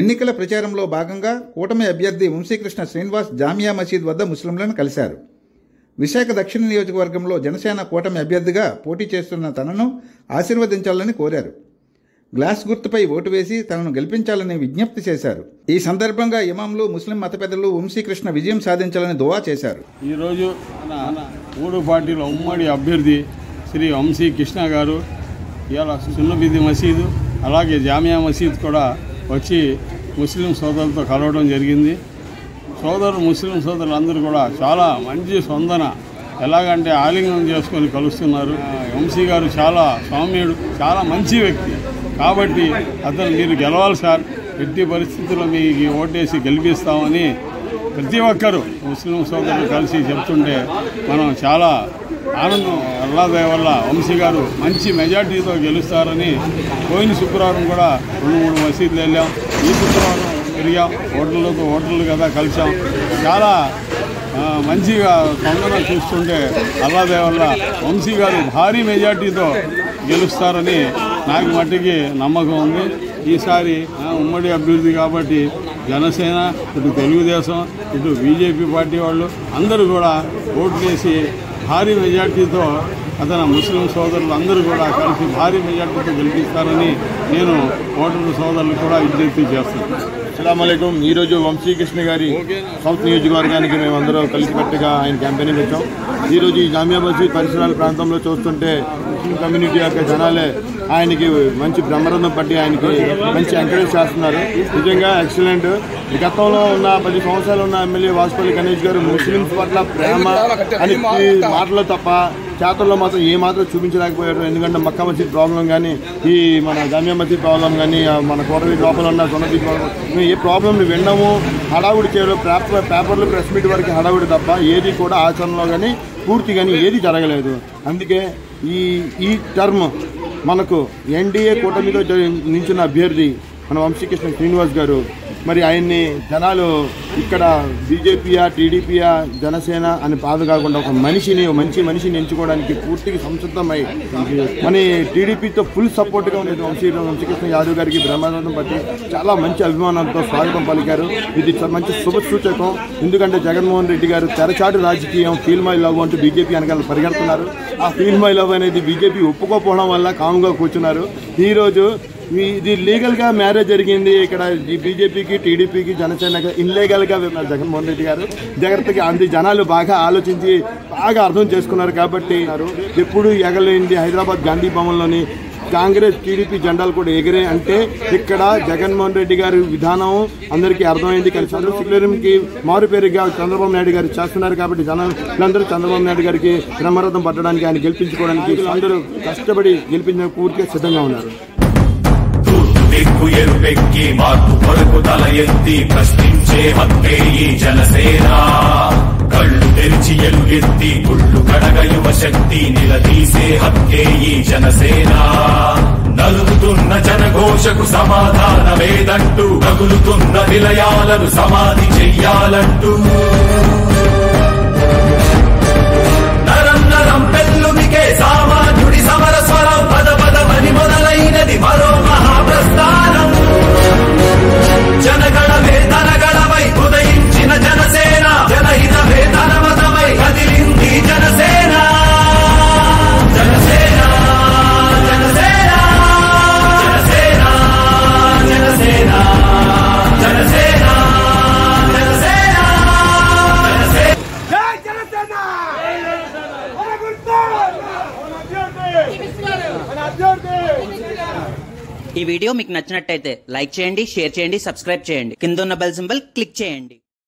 ఎన్నికల ప్రచారంలో భాగంగా కూటమి అభ్యర్థి వంశీకృష్ణ శ్రీనివాస్ జామియా మసీద్ వద్ద ముస్లింలను కలిశారు. విశాఖ దక్షిణ నియోజకవర్గంలో జనసేన కూటమి అభ్యర్థిగా పోటీ చేస్తున్న తనను ఆశీర్వదించాలని కోరారు. గ్లాస్ గుర్తుపై ఓటు వేసి తనను గెలిపించాలని విజ్ఞప్తి చేశారు. ఈ సందర్భంగా ఇమాంలు, ముస్లిం మత పెద్దలు వంశీకృష్ణ విజయం సాధించాలని దువా చేశారు. ఈరోజు మూడు పార్టీల ఉమ్మడి అభ్యర్థి శ్రీ వంశీకృష్ణ గారు ఇవాళ సున్నబిద్ది మసీదు అలాగే జామియా మసీద్ కూడా వచ్చి ముస్లిం సోదరులతో కలవడం జరిగింది. ముస్లిం సోదరులు అందరూ కూడా చాలా మంచి స్పందన, ఎలాగంటే ఆలింగనం చేసుకొని కలుస్తున్నారు. వంశీ గారు చాలా సౌమ్యుడు, చాలా మంచి వ్యక్తి కాబట్టి అతను మీరు గెలవాలి సార్, ఎట్టి పరిస్థితుల్లో మీకు ఓటేసి గెలిపిస్తామని ప్రతి ఒక్కరూ ముస్లిం సోదరులు కలిసి చెప్తుంటే మనం చాలా ఆనందం. అల్లాదయ వల్ల వంశీ గారు మంచి మెజార్టీతో గెలుస్తారని పోయిన శుక్రవారం కూడా 2-3 మసీదులు వెళ్ళాం. ఈ శుక్రవారం తిరిగాం, ఓటర్లు కదా కలిసాం. చాలా మంచిగా స్పందన చూస్తుంటే అల్లాదయ వల్ల వంశీ గారు భారీ మెజార్టీతో గెలుస్తారని నాకు మట్టికి నమ్మకం ఉంది. ఈసారి ఉమ్మడి అభ్యర్థి కాబట్టి జనసేన, ఇటు తెలుగుదేశం, ఇటు బీజేపీ పార్టీ వాళ్ళు అందరూ కూడా ఓటు వేసి భారీ మెజార్టీతో అతను ముస్లిం సోదరులు అందరూ కూడా కలిసి భారీ మెజార్టీతో గెలిపిస్తారని నేను ఓటర్ల సోదరులు కూడా విజ్ఞప్తి చేస్తున్నాను. అస్సలాముఅలైకుం. ఈరోజు వంశీకృష్ణ గారి సౌత్ నియోజకవర్గానికి మేమందరూ కలిసికట్టుగా ఆయన క్యాంపెయినింగ్ వచ్చాం. ఈరోజు ఈ జామియా మసీద్ పరిసరాల ప్రాంతంలో చూస్తుంటే ముస్లిం కమ్యూనిటీ యొక్క జనాలే ఆయనకి మంచి బ్రహ్మరథం పట్టి ఆయనకి మంచి ఎంకరేజ్ చేస్తున్నారు. నిజంగా ఎక్సలెంట్. గతంలో ఉన్న 10 సంవత్సరాలు ఉన్న ఎమ్మెల్యే వాసుపల్లి గణేష్ గారు ముస్లింస్ పట్ల ప్రేమ అని మాటలు తప్ప చేతల్లో మాత్రం ఏ మాత్రం చూపించలేకపోయారు. ఎందుకంటే మక్కా మసీద్ ప్రాబ్లం కానీ, ఈ మన జామియా మసీద్ ప్రాబ్లం కానీ, మన కోటరీ ప్రాబ్లం ఉన్న సొన్నబీ ప్రాబ్లం, ఏ ప్రాబ్లంని విన్నాము హడావుడి చేయడం, పేపర్లు ప్రెస్ మీట్ వరకు హడావుడి తప్ప ఏది కూడా ఆచరణలో కానీ పూర్తి కానీ ఏది జరగలేదు. అందుకే ఈ టర్మ్ మనకు ఎన్డీఏ కూటమిలో నిలిచిన అభ్యర్థి మన వంశీకృష్ణ శ్రీనివాస్ గారు, మరి ఆయన్ని జనాలు ఇక్కడ బీజేపీయా, టీడీపీయా, జనసేన అని బాధ కాకుండా ఒక మంచి మనిషిని ఎంచుకోవడానికి పూర్తిగా సంసిద్ధమై మన టీడీపీతో ఫుల్ సపోర్ట్గా ఉండేది వంశీకృష్ణ యాదవ్ గారికి బ్రహ్మానందం బట్టి చాలా మంచి అభిమానంతో స్వాగతం పలికారు. ఇది మంచి శుభ సూచకం. ఎందుకంటే జగన్మోహన్ రెడ్డి గారు తెరచాటు రాజకీయం, ఫీల్ మై లవ్ అంటూ బీజేపీ వెనకాల పరిగెడుతున్నారు. ఆ ఫీల్ మై లవ్ అనేది బీజేపీ ఒప్పుకోకపోవడం వల్ల కామ్గా కూర్చున్నారు. ఈరోజు ఇది లీగల్గా మ్యారేజ్ జరిగింది. ఇక్కడ బీజేపీకి, టీడీపీకి, జనసేనకి ఇన్లీగల్గా జగన్మోహన్ రెడ్డి గారు జాగ్రత్తగా అంది జనాలు బాగా ఆలోచించి బాగా అర్థం చేసుకున్నారు. కాబట్టి ఎప్పుడు ఎగలేంది హైదరాబాద్ గాంధీ భవన్లోని కాంగ్రెస్, టీడీపీ జెండాలు కూడా ఎగిరే అంటే ఇక్కడ జగన్మోహన్ రెడ్డి గారి విధానం అందరికీ అర్థమైంది. కానీ చంద్రశేఖరంకి మారుపేరుగా చంద్రబాబు నాయుడు గారు చేస్తున్నారు. కాబట్టి జనాలందరూ చంద్రబాబు నాయుడు గారికి బ్రహ్మరథం పట్టడానికి, ఆయన గెలిపించుకోవడానికి అందరూ కష్టపడి గెలిపించిన పూర్తిగా సిద్ధంగా ఉన్నారు. దిక్కు ఎరుపెక్కి మార్పు కొరకు తల ఎత్తి ప్రశ్నించే హక్కే ఈ జనసేన. కళ్ళు తెరిచి ఎలుగెత్తి గుళ్ళు కడగ యువ శక్తి నిలదీసే హక్కే ఈ జనసేన. నలుగుతున్న జనఘోషకు సమాధానమేదంటూ తగులుతున్న నిలయాలను సమాధి చెయ్యాలంటూ నరం నరం పెళ్ళుమికే సామాన్యుడి సమర స్వరం పదపదమని మొదలైనది మరో మహాప్రస్థానం. జనగణమే తనగణమై ఉదయించిన జనసేన, జనహితమే తన మతమై కదిలింది జనసేన. జనసేన జనసేన జనసేన జనసేన జనసేన జనసేన ఈ వీడియో మీకు నచ్చినట్టయితే లైక్ చేయండి, షేర్ చేయండి, సబ్స్క్రైబ్ చేయండి. కింద ఉన్న బెల్ సింబల్ క్లిక్ చేయండి.